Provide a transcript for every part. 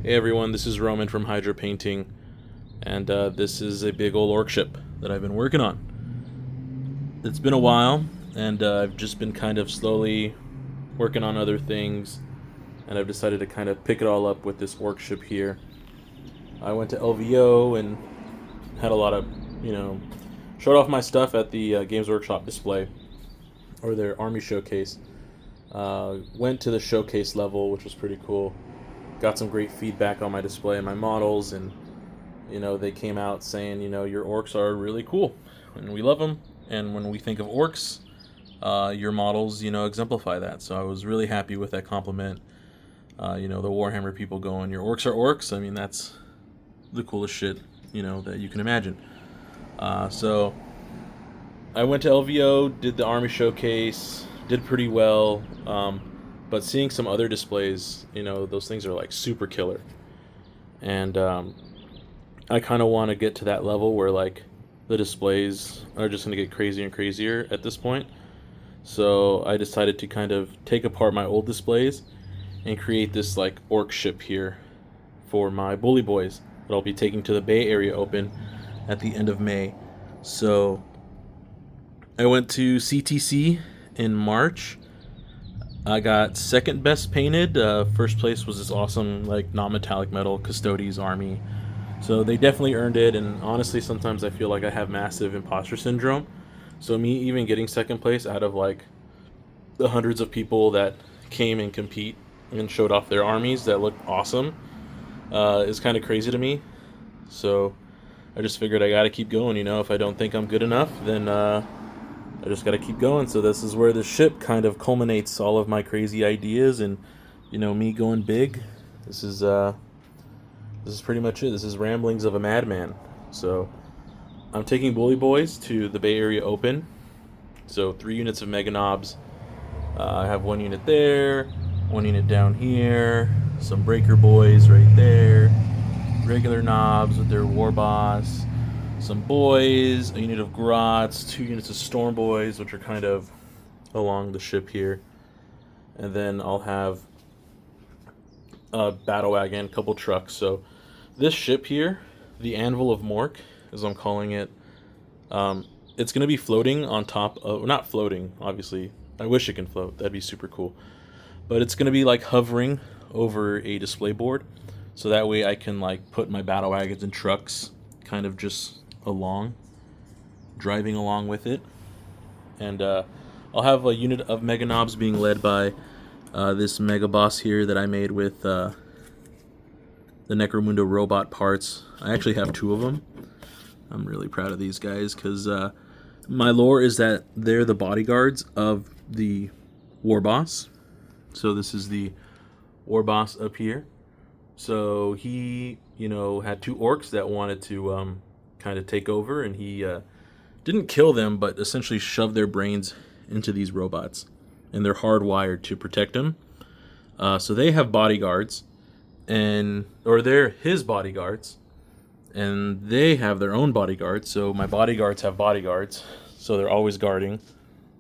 Hey everyone, this is Roman from Hydra Painting, and this is a big old orc ship that I've been working on. It's been a while, and I've just been kind of slowly working on other things, and I've decided to kind of pick it all up with this orc ship here. I went to LVO and had a lot of, showed off my stuff at the Games Workshop display, or their army showcase. Went to the showcase level, which was pretty cool. Got some great feedback on my display and my models, and they came out saying, your orcs are really cool and we love them, and when we think of orcs, your models exemplify that. So I was really happy with that compliment. The Warhammer people going, your orcs are orcs. I mean, that's the coolest shit that you can imagine. So I went to LVO, did the army showcase, did pretty well. But seeing some other displays, those things are like super killer. And I kind of want to get to that level where like the displays are just going to get crazier and crazier at this point. So I decided to kind of take apart my old displays and create this like orc ship here for my bully boys that I'll be taking to the Bay Area Open at the end of May. So I went to CTC in March. I got second best painted. First place was this awesome like non-metallic metal Custodes army. So they definitely earned it, and honestly sometimes I feel like I have massive imposter syndrome. So me even getting second place out of like the hundreds of people that came and compete and showed off their armies that looked awesome is kind of crazy to me. So I just figured I gotta keep going. If I don't think I'm good enough, then I just gotta keep going. So this is where the ship kind of culminates all of my crazy ideas and me going big. This is pretty much it. This is ramblings of a madman. So I'm taking Bully Boys to the Bay Area Open. So 3 units of Mega Knobs. I have 1 unit there, 1 unit down here, some Breaker Boys right there, regular Knobs with their War Boss, some Boys, a unit of Grots, 2 units of Storm Boys, which are kind of along the ship here. And then I'll have a Battle Wagon, a couple trucks. So this ship here, the Anvil of Mork, as I'm calling it, it's going to be floating on top of... Not floating, obviously. I wish it can float. That'd be super cool. But it's going to be like hovering over a display board. So that way I can like put my battle wagons and trucks kind of just driving along with it. And I'll have a unit of Mega Knobs being led by this Mega Boss here that I made with the Necromundo robot parts. I actually have 2 of them. I'm really proud of these guys because my lore is that they're the bodyguards of the War Boss. So this is the War Boss up here. So he, had 2 orcs that wanted to kind of take over, and he didn't kill them, but essentially shoved their brains into these robots, and they're hardwired to protect him. So they have bodyguards, or they're his bodyguards, and they have their own bodyguards. So my bodyguards have bodyguards, so they're always guarding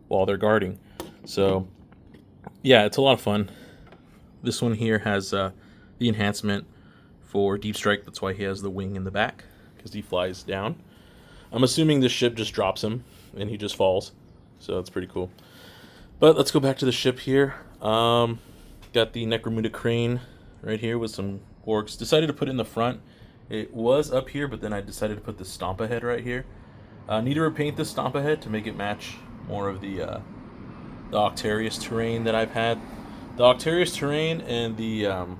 while they're guarding. So yeah, it's a lot of fun. This one here has the enhancement for deep strike. That's why he has the wing in the back, because he flies down. I'm assuming this ship just drops him and he just falls, so it's pretty cool. But let's go back to the ship here. Got the Necromunda crane right here with some orcs. Decided to put it in the front. It was up here, but then I decided to put the stomp ahead right here. Need to repaint the stomp ahead to make it match more of the Octarius terrain that I've had. The Octarius terrain and the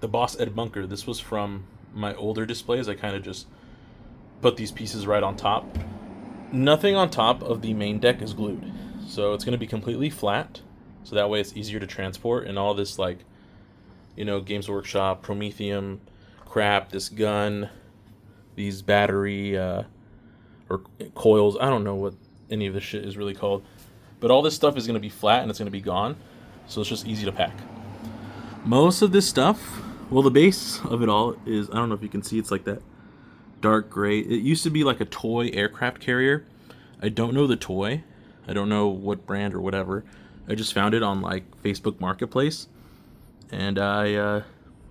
Boss Ed Bunker. This was from my older displays. I kind of just put these pieces right on top. Nothing on top of the main deck is glued, so it's going to be completely flat. So that way it's easier to transport, and all this like, Games Workshop, Prometheum crap, this gun, these battery or coils. I don't know what any of this shit is really called, but all this stuff is going to be flat and it's going to be gone. So it's just easy to pack. Most of this stuff, well, the base of it all is, I don't know if you can see, it's like that dark gray. It used to be like a toy aircraft carrier. I don't know the toy. I don't know what brand or whatever. I just found it on like Facebook Marketplace, and I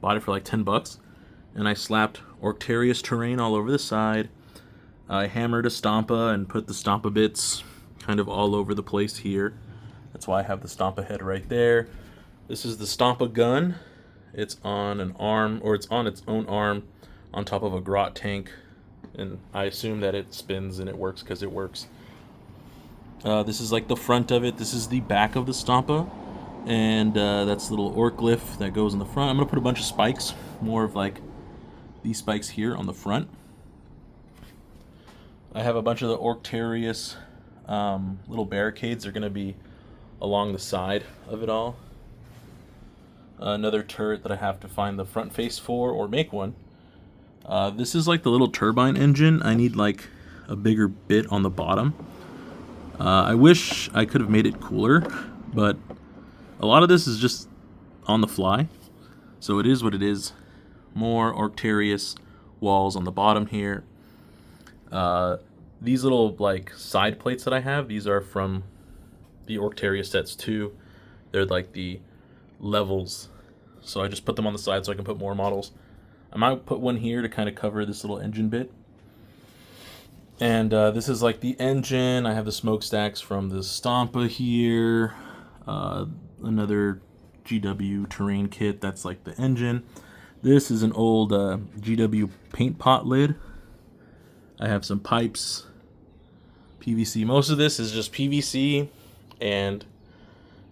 Bought it for like 10 bucks. And I slapped Orcterius terrain all over the side. I hammered a Stompa and put the Stompa bits kind of all over the place here. That's why I have the Stompa head right there. This is the Stompa gun. It's on an arm, or it's on its own arm on top of a grot tank. And I assume that it spins and it works because it works. This is like the front of it. This is the back of the Stompa. And that's the little orc glyph that goes in the front. I'm going to put a bunch of spikes, more of like these spikes here on the front. I have a bunch of the Orcterius little barricades. They're going to be along the side of it all. Another turret that I have to find the front face for or make one. This is like the little turbine engine. I need like a bigger bit on the bottom. I wish I could have made it cooler, but a lot of this is just on the fly. So it is what it is. More Orcterius walls on the bottom here. These little like side plates that I have, these are from the Orcterius sets too. They're like the levels. So I just put them on the side so I can put more models. I might put one here to kind of cover this little engine bit. And this is like the engine. I have the smokestacks from the Stompa here. Another GW terrain kit. That's like the engine. This is an old GW paint pot lid. I have some pipes. PVC. Most of this is just PVC and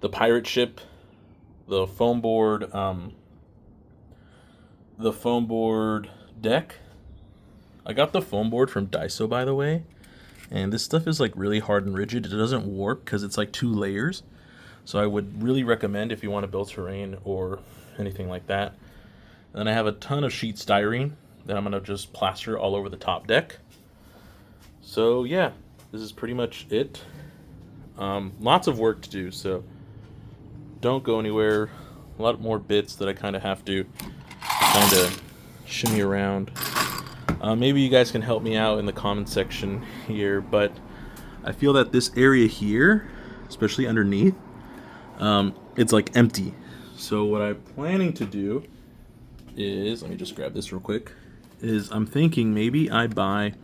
the pirate ship, the foam board deck. I got the foam board from Daiso, by the way, and this stuff is like really hard and rigid. It doesn't warp because it's like 2 layers. So I would really recommend if you want to build terrain or anything like that. Then I have a ton of sheet styrene that I'm going to just plaster all over the top deck. So yeah, this is pretty much it. Lots of work to do, so don't go anywhere. A lot more bits that I kind of have to kind of shimmy around. Maybe you guys can help me out in the comment section here, but I feel that this area here, especially underneath, it's like empty. So what I'm planning to do is, let me just grab this real quick, is I'm thinking maybe I buy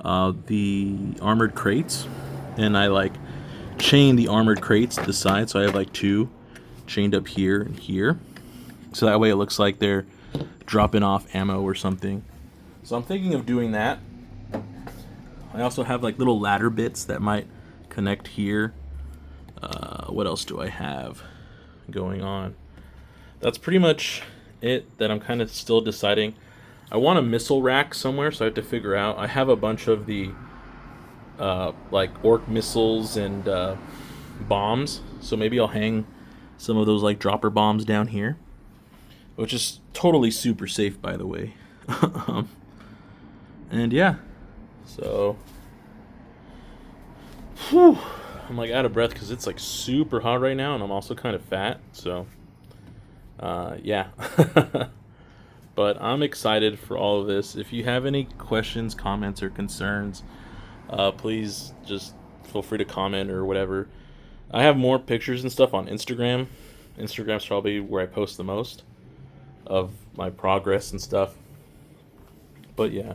the armored crates and I like chain the armored crates to the side, so I have like 2 chained up here and here, so that way it looks like they're dropping off ammo or something. So I'm thinking of doing that. I also have like little ladder bits that might connect here. What else do I have going on? That's pretty much it that I'm kind of still deciding. I want a missile rack somewhere, so I have to figure out. I have a bunch of the like orc missiles and bombs, so maybe I'll hang some of those like dropper bombs down here, which is totally super safe, by the way. And yeah, so whew, I'm like out of breath because it's like super hot right now, and I'm also kind of fat, so yeah. But I'm excited for all of this. If you have any questions, comments, or concerns, please just feel free to comment or whatever. I have more pictures and stuff on Instagram. Instagram's probably where I post the most of my progress and stuff. But yeah,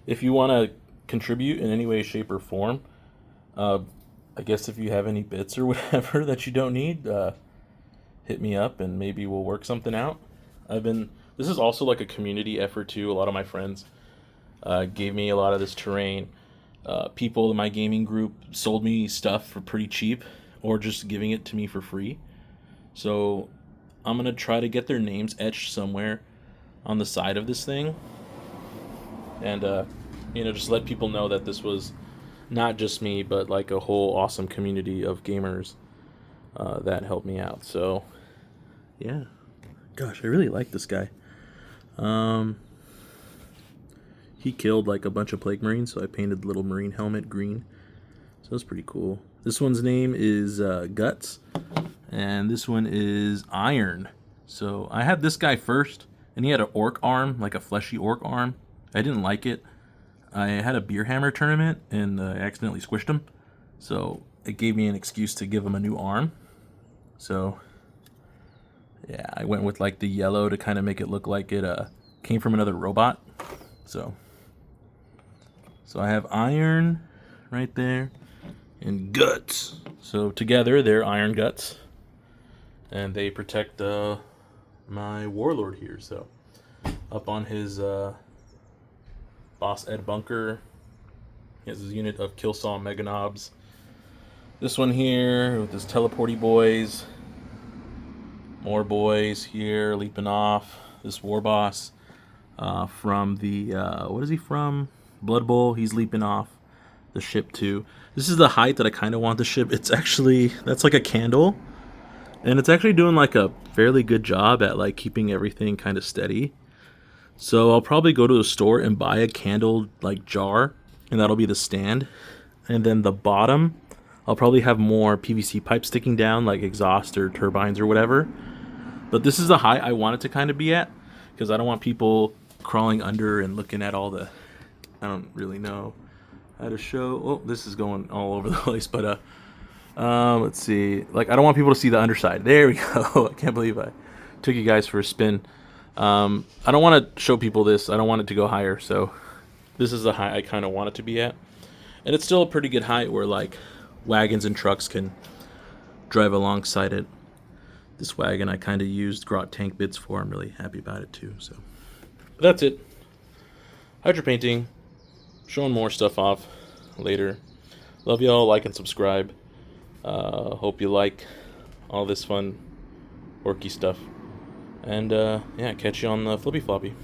if you want to contribute in any way, shape, or form, I guess if you have any bits or whatever that you don't need, hit me up and maybe we'll work something out. This is also like a community effort too. A lot of my friends gave me a lot of this terrain. People in my gaming group sold me stuff for pretty cheap or just giving it to me for free. So I'm going to try to get their names etched somewhere on the side of this thing. And, just let people know that this was not just me, but like a whole awesome community of gamers that helped me out. So, yeah. Gosh, I really like this guy. He killed like a bunch of plague marines, so I painted the little marine helmet green. So that's pretty cool. This one's name is Guts, and this one is Iron. So I had this guy first, and he had an orc arm, like a fleshy orc arm. I didn't like it. I had a beer hammer tournament, and I accidentally squished him. So it gave me an excuse to give him a new arm. So Yeah, I went with like the yellow to kind of make it look like it came from another robot. So I have iron right there and guts. So together they're iron guts, and they protect my warlord here. So up on his boss Ed bunker, he has his unit of Killsaw Mega Knobs. This one here with his teleporty boys. More boys here leaping off. This war boss from the what is he from? Blood Bowl. He's leaping off the ship too. This is the height that I kind of want the ship. It's actually, that's like a candle, and it's actually doing like a fairly good job at like keeping everything kind of steady. So I'll probably go to the store and buy a candle like jar, and that'll be the stand. And then the bottom, I'll probably have more PVC pipes sticking down, like exhaust or turbines or whatever. But this is the height I want it to kind of be at, because I don't want people crawling under and looking at all the, I don't really know how to show. Oh, this is going all over the place. But let's see. Like, I don't want people to see the underside. There we go. I can't believe I took you guys for a spin. I don't want to show people this. I don't want it to go higher. So this is the height I kind of want it to be at. And it's still a pretty good height where like wagons and trucks can drive alongside it. This wagon I kind of used Grot tank bits for. I'm really happy about it too. So that's it. Hydro painting. Showing more stuff off later. Love y'all. Like and subscribe. Hope you like all this fun orky stuff. And yeah, catch you on the flippy floppy.